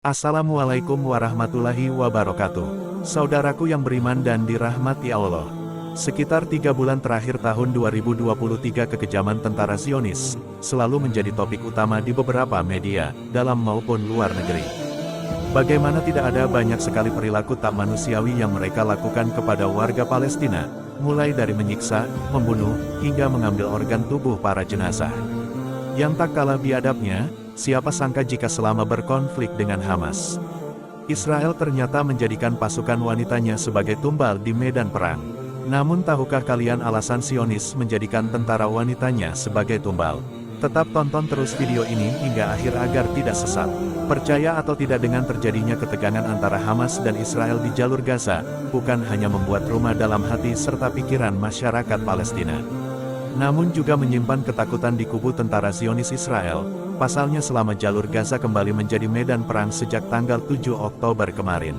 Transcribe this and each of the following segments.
Assalamualaikum warahmatullahi wabarakatuh. Saudaraku yang beriman dan dirahmati Allah. Sekitar 3 bulan terakhir tahun 2023 kekejaman tentara Zionis selalu menjadi topik utama di beberapa media, dalam maupun luar negeri. Bagaimana tidak ada banyak sekali perilaku tak manusiawi yang mereka lakukan kepada warga Palestina, mulai dari menyiksa, membunuh, hingga mengambil organ tubuh para jenazah. Yang tak kalah biadabnya, siapa sangka jika selama berkonflik dengan Hamas, Israel ternyata menjadikan pasukan wanitanya sebagai tumbal di medan perang. Namun tahukah kalian alasan Zionis menjadikan tentara wanitanya sebagai tumbal? Tetap tonton terus video ini hingga akhir agar tidak sesat. Percaya atau tidak, dengan terjadinya ketegangan antara Hamas dan Israel di jalur Gaza, bukan hanya membuat rumah dalam hati serta pikiran masyarakat Palestina, namun juga menyimpan ketakutan di kubu tentara Zionis Israel. Pasalnya selama jalur Gaza kembali menjadi medan perang sejak tanggal 7 Oktober kemarin,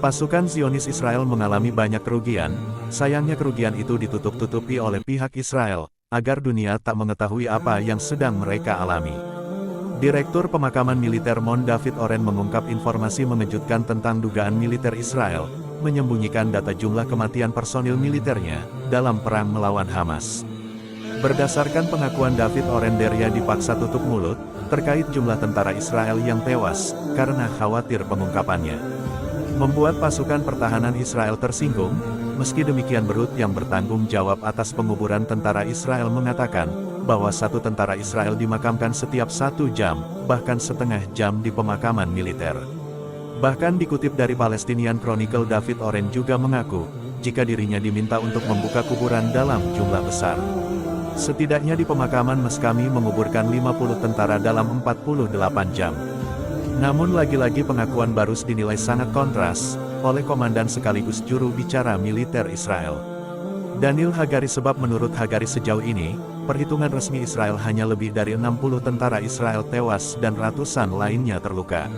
pasukan Zionis Israel mengalami banyak kerugian. Sayangnya kerugian itu ditutup-tutupi oleh pihak Israel, agar dunia tak mengetahui apa yang sedang mereka alami. Direktur Pemakaman Militer Mon David Oren mengungkap informasi mengejutkan tentang dugaan militer Israel menyembunyikan data jumlah kematian personil militernya dalam perang melawan Hamas. Berdasarkan pengakuan David Oren, Derya dipaksa tutup mulut terkait jumlah tentara Israel yang tewas karena khawatir pengungkapannya membuat pasukan pertahanan Israel tersinggung. Meski demikian, Berut yang bertanggung jawab atas penguburan tentara Israel mengatakan bahwa satu tentara Israel dimakamkan setiap 1 jam, bahkan setengah jam di pemakaman militer. Bahkan dikutip dari Palestinian Chronicle, David Oren juga mengaku jika dirinya diminta untuk membuka kuburan dalam jumlah besar. Setidaknya di pemakaman mes kami menguburkan 50 tentara dalam 48 jam. Namun lagi-lagi pengakuan Barus dinilai sangat kontras oleh komandan sekaligus juru bicara militer Israel, Daniel Hagari, sebab menurut Hagari sejauh ini, perhitungan resmi Israel hanya lebih dari 60 tentara Israel tewas dan ratusan lainnya terluka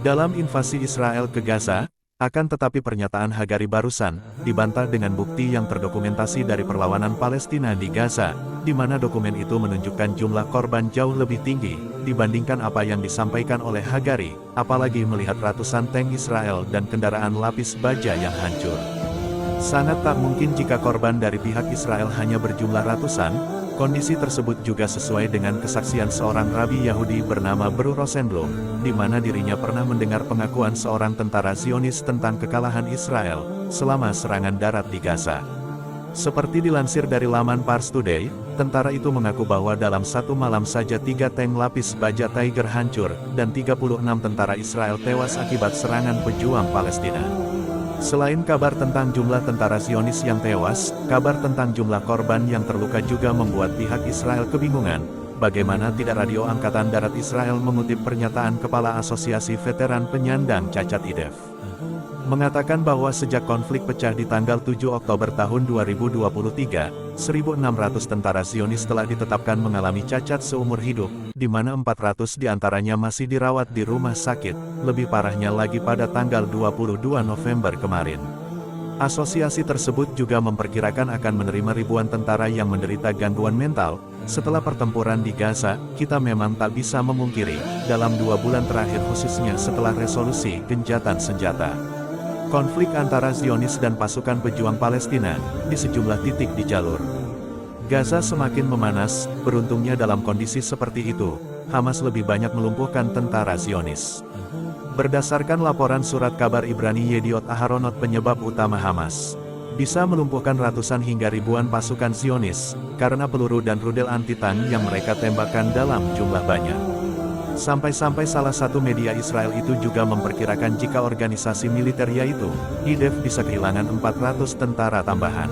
dalam invasi Israel ke Gaza. Akan tetapi pernyataan Hagari barusan dibantah dengan bukti yang terdokumentasi dari perlawanan Palestina di Gaza, di mana dokumen itu menunjukkan jumlah korban jauh lebih tinggi dibandingkan apa yang disampaikan oleh Hagari, apalagi melihat ratusan tank Israel dan kendaraan lapis baja yang hancur. Sangat tak mungkin jika korban dari pihak Israel hanya berjumlah ratusan. Kondisi tersebut juga sesuai dengan kesaksian seorang rabi Yahudi bernama Beru Rosenblum, di mana dirinya pernah mendengar pengakuan seorang tentara Zionis tentang kekalahan Israel selama serangan darat di Gaza. Seperti dilansir dari laman Pars Today, tentara itu mengaku bahwa dalam satu malam saja 3 tank lapis baja Tiger hancur, dan 36 tentara Israel tewas akibat serangan pejuang Palestina. Selain kabar tentang jumlah tentara Zionis yang tewas, kabar tentang jumlah korban yang terluka juga membuat pihak Israel kebingungan. Bagaimana tidak, Radio Angkatan Darat Israel mengutip pernyataan Kepala Asosiasi Veteran Penyandang Cacat IDEF, mengatakan bahwa sejak konflik pecah di tanggal 7 Oktober tahun 2023, 1.600 tentara Zionis telah ditetapkan mengalami cacat seumur hidup, di mana 400 diantaranya masih dirawat di rumah sakit. Lebih parahnya lagi, pada tanggal 22 November kemarin, asosiasi tersebut juga memperkirakan akan menerima ribuan tentara yang menderita gangguan mental. Setelah pertempuran di Gaza, kita memang tak bisa memungkiri, dalam 2 bulan terakhir khususnya setelah resolusi gencatan senjata, konflik antara Zionis dan pasukan pejuang Palestina di sejumlah titik di jalur Gaza semakin memanas. Beruntungnya dalam kondisi seperti itu, Hamas lebih banyak melumpuhkan tentara Zionis. Berdasarkan laporan surat kabar Ibrani Yediot Aharonot, penyebab utama Hamas bisa melumpuhkan ratusan hingga ribuan pasukan Zionis karena peluru dan rudal anti-tank yang mereka tembakkan dalam jumlah banyak. Sampai-sampai salah satu media Israel itu juga memperkirakan jika organisasi militer yaitu IDEF bisa kehilangan 400 tentara tambahan,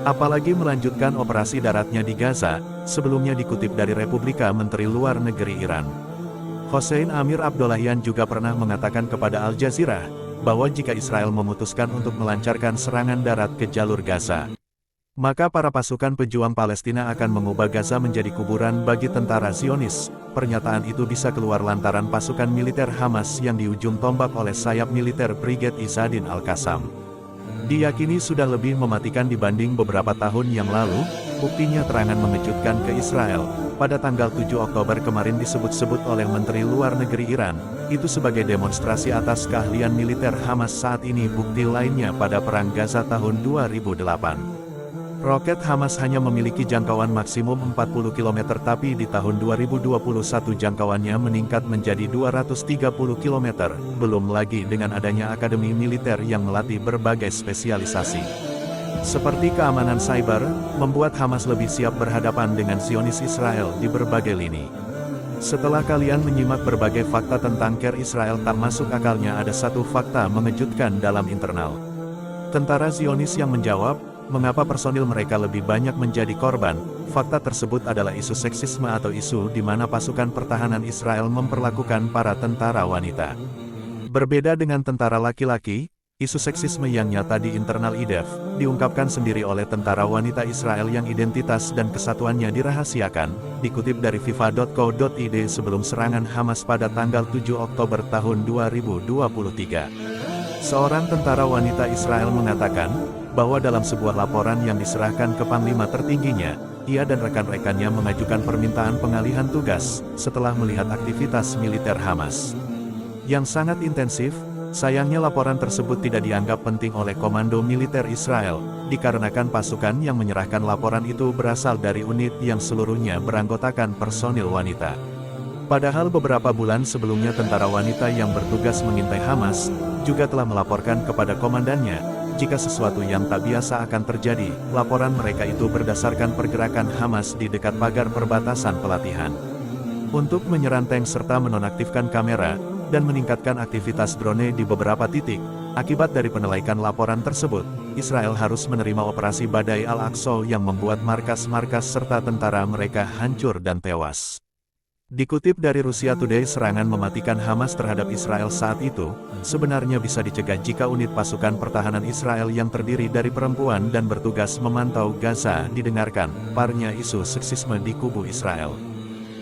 apalagi melanjutkan operasi daratnya di Gaza. Sebelumnya dikutip dari Republika Menteri Luar Negeri Iran, Hossein Amir Abdollahian juga pernah mengatakan kepada Al Jazeera bahwa jika Israel memutuskan untuk melancarkan serangan darat ke jalur Gaza, maka para pasukan pejuang Palestina akan mengubah Gaza menjadi kuburan bagi tentara Zionis. Pernyataan itu bisa keluar lantaran pasukan militer Hamas yang di ujung tombak oleh sayap militer Brigade Izzadin Al-Qassam diyakini sudah lebih mematikan dibanding beberapa tahun yang lalu. Buktinya serangan mengejutkan ke Israel pada tanggal 7 Oktober kemarin disebut-sebut oleh Menteri Luar Negeri Iran, itu sebagai demonstrasi atas keahlian militer Hamas saat ini. Bukti lainnya pada Perang Gaza tahun 2008. Roket Hamas hanya memiliki jangkauan maksimum 40 km tapi di tahun 2021 jangkauannya meningkat menjadi 230 km, belum lagi dengan adanya akademi militer yang melatih berbagai spesialisasi. Seperti keamanan cyber, membuat Hamas lebih siap berhadapan dengan Zionis Israel di berbagai lini. Setelah kalian menyimak berbagai fakta tentang KER Israel tak masuk akalnya, ada satu fakta mengejutkan dalam internal. Tentara Zionis yang menjawab, mengapa personil mereka lebih banyak menjadi korban. Fakta tersebut adalah isu seksisme atau isu di mana pasukan pertahanan Israel memperlakukan para tentara wanita. Berbeda dengan tentara laki-laki, isu seksisme yang nyata di internal IDF, diungkapkan sendiri oleh tentara wanita Israel yang identitas dan kesatuannya dirahasiakan, dikutip dari fifa.co.id sebelum serangan Hamas pada tanggal 7 Oktober tahun 2023. Seorang tentara wanita Israel mengatakan, bahwa dalam sebuah laporan yang diserahkan ke panglima tertingginya, ia dan rekan-rekannya mengajukan permintaan pengalihan tugas, setelah melihat aktivitas militer Hamas yang sangat intensif. Sayangnya laporan tersebut tidak dianggap penting oleh komando militer Israel, dikarenakan pasukan yang menyerahkan laporan itu berasal dari unit yang seluruhnya beranggotakan personil wanita. Padahal beberapa bulan sebelumnya tentara wanita yang bertugas mengintai Hamas, juga telah melaporkan kepada komandannya, jika sesuatu yang tak biasa akan terjadi. Laporan mereka itu berdasarkan pergerakan Hamas di dekat pagar perbatasan pelatihan untuk menyerang tank serta menonaktifkan kamera, dan meningkatkan aktivitas drone di beberapa titik. Akibat dari penilaian laporan tersebut, Israel harus menerima operasi Badai Al-Aqsa yang membuat markas-markas serta tentara mereka hancur dan tewas. Dikutip dari Russia Today, serangan mematikan Hamas terhadap Israel saat itu, sebenarnya bisa dicegah jika unit pasukan pertahanan Israel yang terdiri dari perempuan dan bertugas memantau Gaza didengarkan. Parnya isu seksisme di kubu Israel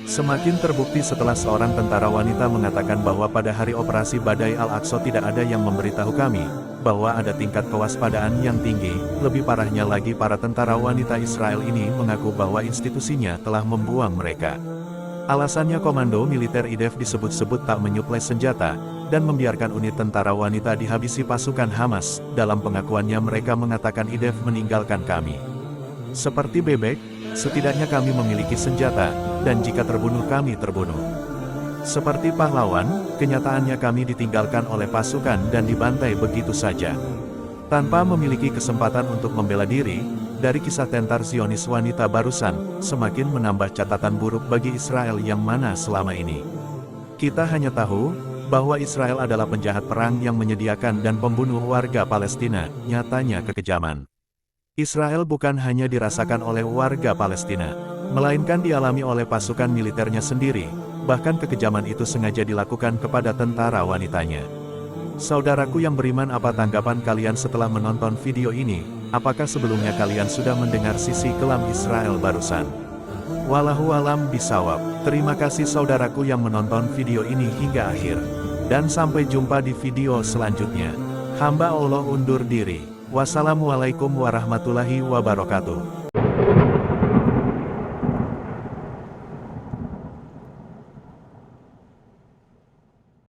semakin terbukti setelah seorang tentara wanita mengatakan bahwa pada hari operasi Badai Al-Aqsa tidak ada yang memberitahu kami, bahwa ada tingkat kewaspadaan yang tinggi. Lebih parahnya lagi, para tentara wanita Israel ini mengaku bahwa institusinya telah membuang mereka. Alasannya komando militer IDF disebut-sebut tak menyuplai senjata, dan membiarkan unit tentara wanita dihabisi pasukan Hamas. Dalam pengakuannya mereka mengatakan IDF meninggalkan kami seperti bebek, setidaknya kami memiliki senjata, dan jika terbunuh kami terbunuh seperti pahlawan. Kenyataannya kami ditinggalkan oleh pasukan dan dibantai begitu saja, tanpa memiliki kesempatan untuk membela diri. Dari kisah tentar Zionis wanita barusan, semakin menambah catatan buruk bagi Israel yang mana selama ini kita hanya tahu bahwa Israel adalah penjahat perang yang menyediakan dan pembunuh warga Palestina. Nyatanya kekejaman Israel bukan hanya dirasakan oleh warga Palestina, melainkan dialami oleh pasukan militernya sendiri. Bahkan kekejaman itu sengaja dilakukan kepada tentara wanitanya. Saudaraku yang beriman, apa tanggapan kalian setelah menonton video ini? Apakah sebelumnya kalian sudah mendengar sisi kelam Israel barusan? Wallahu alam bisawab. Terima kasih saudaraku yang menonton video ini hingga akhir. Dan sampai jumpa di video selanjutnya. Hamba Allah undur diri. Wassalamualaikum warahmatullahi wabarakatuh.